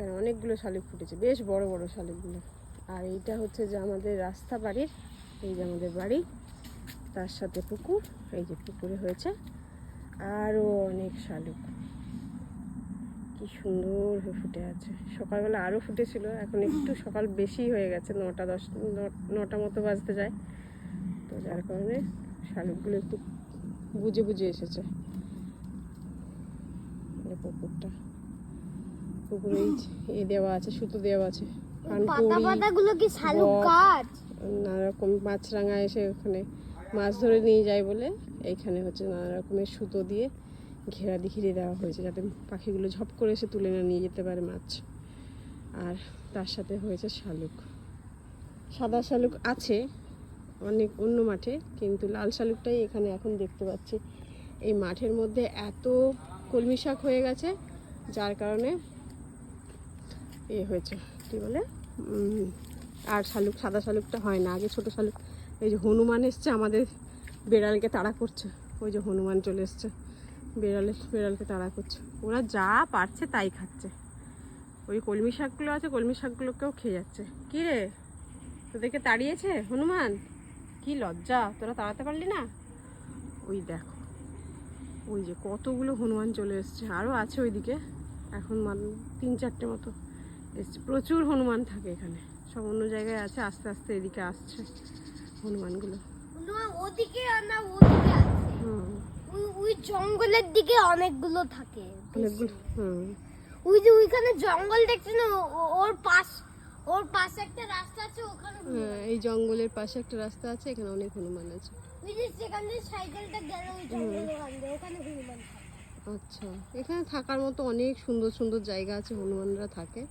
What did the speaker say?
এখানে অনেকগুলো শালিক ফুটেছে, বেশ বড় বড় শালিকগুলো। আর এইটা হচ্ছে যে আমাদের রাস্তা বাড়ির, এই যে আমাদের বাড়ি, তার সাথে পুকুর। এই যে পুকুরে হয়েছে আরও অনেক শালিক, কি সুন্দর ফুটে আছে। সকালবেলা আরও ফুটেছিল, এখন একটু সকাল বেশি হয়ে গেছে, 9টা মতো বাজতে যায়, তো যার কারণে শালিকগুলো একটু বুঝে বুঝে এসেছে। পুকুরটা, পুকুরে এই দেওয়া আছে, সুতো দেওয়া আছে, নানা রকম মাছরাঙা এসে ওখানে মাছ ধরে নিয়ে যায় বলে এইখানে হচ্ছে নানা রকমের সুতো দিয়ে ঘেরা ঘিরে দেওয়া হয়েছে, যাতে পাখিগুলো ঝপ করে এসে তুলে না নিয়ে যেতে পারে মাছ। আর তার সাথে হয়েছে শালুক, সাদা শালুক আছে অনেক অন্য মাঠে, কিন্তু লাল শালুকটাই এখানে এখন দেখতে পাচ্ছি। এই মাঠের মধ্যে এত কলমি শাক হয়ে গেছে, যার কারণে হয়েছে কি বলে, আর শালুক, সাদা শালুকটা হয় না। আগে ছোট শালুক, এই যে হনুমান এসছে আমাদের বেড়ালকে তাড়া করছে, ওই যে হনুমান চলে এসছে, বেড়ালকে তাড়া করছে। ওরা যা পারছে তাই খাচ্ছে। ওই কলমি শাকগুলো আছে, কলমি শাকগুলোকেও খেয়ে যাচ্ছে। কি রে, তোদেরকে তাড়িয়েছে হনুমান? কি লজ্জা, তোরা তাড়াতে পারলি না? ওই দেখো, ওই যে কতগুলো হনুমান চলে এসছে, আরও আছে ওইদিকে, এখন 3-4টে মতো এসছে। প্রচুর হনুমান থাকে এখানে, সব অন্য জায়গায় আছে, আস্তে আস্তে এদিকে আসছে হনুমানগুলো। ওদিকে না, ওই জঙ্গলের দিকে অনেকগুলো থাকে, অনেকগুলো। ওই যে ওইখানে জঙ্গল দেখছেন, ওর পাশে একটা রাস্তা আছে, ওখানে এই জঙ্গলের পাশে একটা রাস্তা আছে, এখানে অনেক হনুমান আছে। ওই যে সেখান দিয়ে সাইকেলটা গেল, ওই জঙ্গলের ওখানে হনুমান। আচ্ছা, এখানে থাকার মতো অনেক সুন্দর সুন্দর জায়গা আছে, হনুমানরা থাকে।